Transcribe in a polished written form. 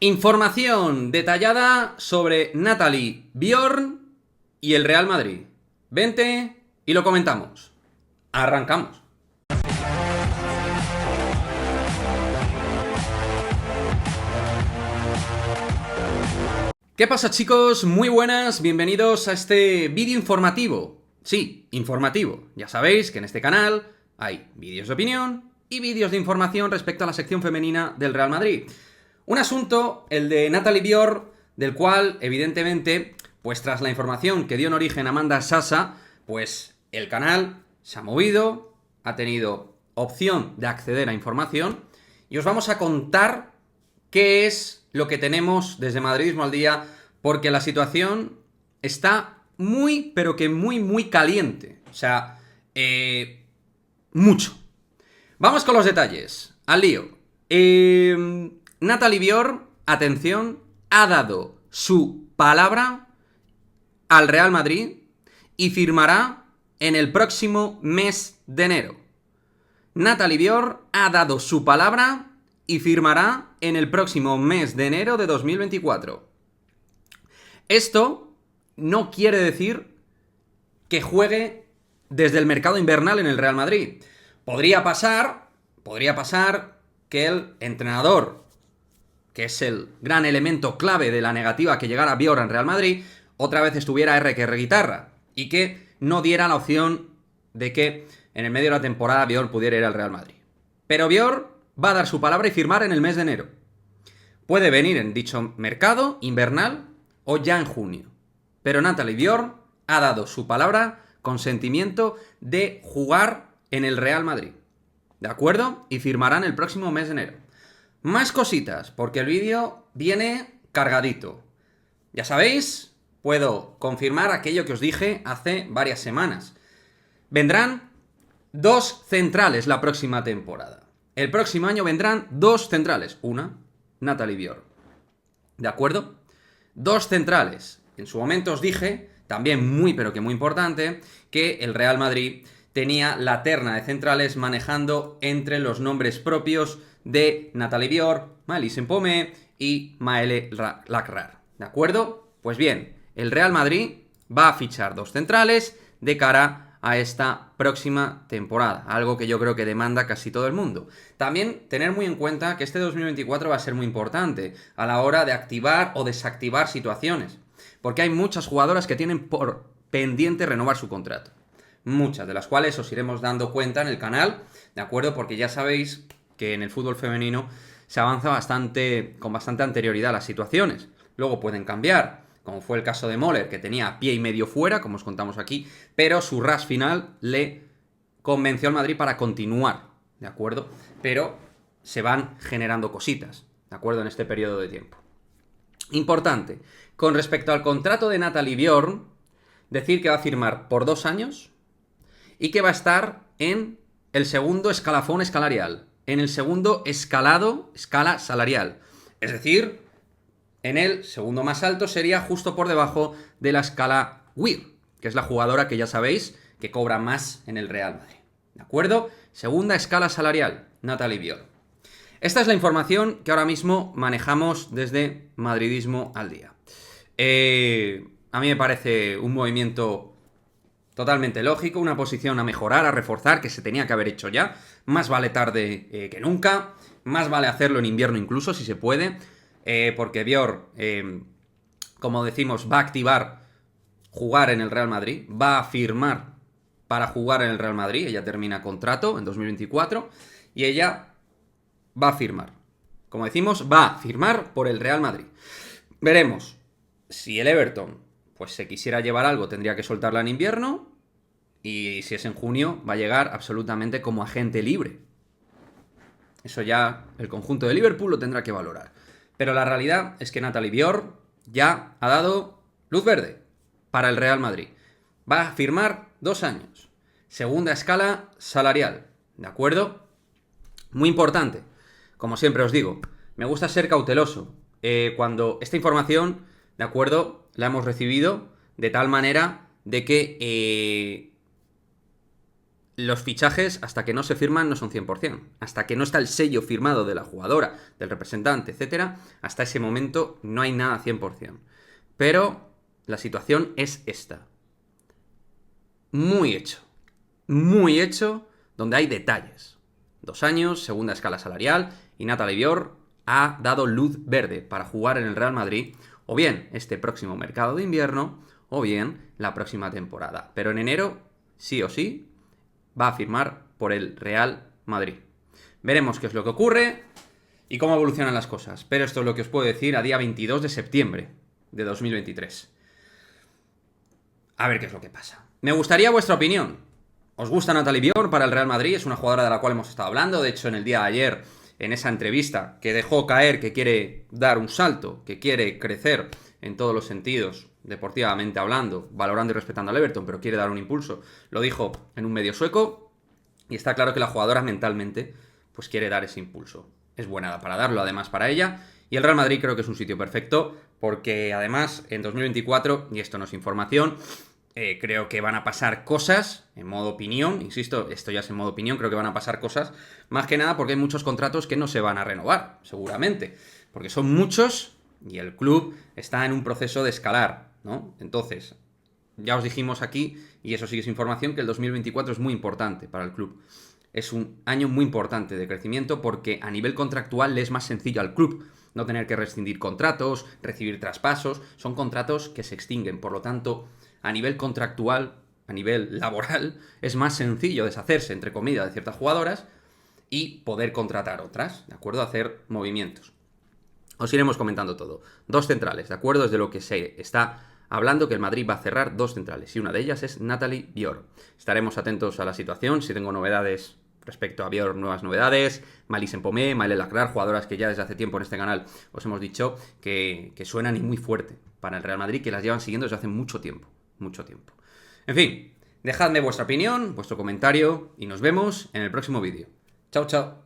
Información detallada sobre Natalie Bjorn y el Real Madrid. Vente y lo comentamos. Arrancamos. ¿Qué pasa, chicos? Muy buenas, bienvenidos a este vídeo informativo. Sí, informativo. Ya sabéis que en este canal hay vídeos de opinión y vídeos de información respecto a la sección femenina del Real Madrid. Un asunto, el de Natalie Bjorn, del cual, evidentemente, pues tras la información que dio en origen Amanda Sasa, pues el canal se ha movido, ha tenido opción de acceder a información y os vamos a contar qué es lo que tenemos desde Madridismo al Día, porque la situación está muy, pero que muy caliente. O sea, mucho. Vamos con los detalles. Al lío. Natalie Bjorn, atención, ha dado su palabra al Real Madrid y firmará en el próximo mes de enero. Natalie Bjorn ha dado su palabra y firmará en el próximo mes de enero de 2024. Esto no quiere decir que juegue desde el mercado invernal en el Real Madrid. Podría pasar que el entrenador, que es el gran elemento clave de la negativa que llegara Bjorn en Real Madrid, otra vez estuviera R que R guitarra y que no diera la opción de que en el medio de la temporada Bjorn pudiera ir al Real Madrid. Pero Bjorn va a dar su palabra y firmar en el mes de enero. Puede venir en dicho mercado invernal o ya en junio. Pero Natalie Bjorn ha dado su palabra, consentimiento de jugar en el Real Madrid. ¿De acuerdo? Y firmará en el próximo mes de enero. Más cositas, porque el vídeo viene cargadito. Ya sabéis, puedo confirmar aquello que os dije hace varias semanas. Vendrán 2 centrales la próxima temporada. El próximo año vendrán 2 centrales. Una, Natalie Bjorn. ¿De acuerdo? 2 centrales. En su momento os dije, también muy pero que muy importante, que el Real Madrid tenía la terna de centrales manejando entre los nombres propios de Natalie Bjorn, Maëlys Mpomé y Maëlle Lacrar. ¿De acuerdo? Pues bien, el Real Madrid va a fichar 2 centrales de cara a esta próxima temporada, algo que yo creo que demanda casi todo el mundo. También tener muy en cuenta que este 2024 va a ser muy importante a la hora de activar o desactivar situaciones, porque hay muchas jugadoras que tienen por pendiente renovar su contrato. Muchas, de las cuales os iremos dando cuenta en el canal, ¿de acuerdo? Porque ya sabéis que en el fútbol femenino se avanza con bastante anterioridad a las situaciones. Luego pueden cambiar, como fue el caso de Moller, que tenía pie y medio fuera, como os contamos aquí, pero su ras final le convenció al Madrid para continuar, ¿de acuerdo? Pero se van generando cositas, ¿de acuerdo? En este periodo de tiempo. Importante, con respecto al contrato de Natalie Bjorn, decir que va a firmar por 2 años y que va a estar en el segundo escalafón salarial, en el segundo escala salarial. Es decir, en el segundo más alto sería justo por debajo de la escala Weir, que es la jugadora que ya sabéis que cobra más en el Real Madrid. ¿De acuerdo? Segunda escala salarial, Natalie Bjorn. Esta es la información que ahora mismo manejamos desde Madridismo al Día. A mí me parece un movimiento totalmente lógico, una posición a mejorar, a reforzar, que se tenía que haber hecho ya. Más vale tarde que nunca, más vale hacerlo en invierno incluso, si se puede. Porque Bjorn, como decimos, va a activar jugar en el Real Madrid, va a firmar para jugar en el Real Madrid, ella termina contrato en 2024 y ella va a firmar. Como decimos, va a firmar por el Real Madrid. Veremos si el Everton pues se quisiera llevar algo, tendría que soltarla en invierno, y si es en junio va a llegar absolutamente como agente libre. Eso ya el conjunto de Liverpool lo tendrá que valorar. Pero la realidad es que Natalie Bjorn ya ha dado luz verde para el Real Madrid. Va a firmar 2 años. Segunda escala salarial. ¿De acuerdo? Muy importante. Como siempre os digo, me gusta ser cauteloso. Cuando esta información, ¿de acuerdo?, la hemos recibido de tal manera de que los fichajes, hasta que no se firman, no son 100%. Hasta que no está el sello firmado de la jugadora, del representante, etcétera, hasta ese momento no hay nada 100%. Pero la situación es esta. Muy hecho, donde hay detalles. 2 años, segunda escala salarial, y Natalie Bjork ha dado luz verde para jugar en el Real Madrid, o bien este próximo mercado de invierno, o bien la próxima temporada. Pero en enero, sí o sí, va a firmar por el Real Madrid. Veremos qué es lo que ocurre y cómo evolucionan las cosas. Pero esto es lo que os puedo decir a día 22 de septiembre de 2023. A ver qué es lo que pasa. Me gustaría vuestra opinión. ¿Os gusta Natalie Bjork para el Real Madrid? Es una jugadora de la cual hemos estado hablando. De hecho, en el día de ayer, en esa entrevista que dejó caer que quiere dar un salto, que quiere crecer en todos los sentidos, deportivamente hablando, valorando y respetando al Everton, pero quiere dar un impulso, lo dijo en un medio sueco, y está claro que la jugadora mentalmente pues quiere dar ese impulso. Es buena para darlo, además, para ella, y el Real Madrid creo que es un sitio perfecto, porque además en 2024, y esto no es información, creo que van a pasar cosas, en modo opinión, insisto, esto ya es en modo opinión, creo que van a pasar cosas, más que nada porque hay muchos contratos que no se van a renovar, seguramente, porque son muchos y el club está en un proceso de escalar, ¿no? Entonces, ya os dijimos aquí, y eso sí que es información, que el 2024 es muy importante para el club. Es un año muy importante de crecimiento porque a nivel contractual le es más sencillo al club no tener que rescindir contratos, recibir traspasos, son contratos que se extinguen, por lo tanto, a nivel contractual, a nivel laboral, es más sencillo deshacerse, entre comillas, de ciertas jugadoras y poder contratar otras, ¿de acuerdo? Hacer movimientos. Os iremos comentando todo. 2 centrales, ¿de acuerdo? Es de lo que se está hablando, que el Madrid va a cerrar 2 centrales y una de ellas es Natalie Bjork. Estaremos atentos a la situación, si tengo novedades respecto a Bjork, nuevas novedades. Malise Mpomé, Maëlle Lacrar, jugadoras que ya desde hace tiempo en este canal os hemos dicho que suenan y muy fuerte para el Real Madrid, que las llevan siguiendo desde hace mucho tiempo. En fin, dejadme vuestra opinión, vuestro comentario y nos vemos en el próximo vídeo. Chao, chao.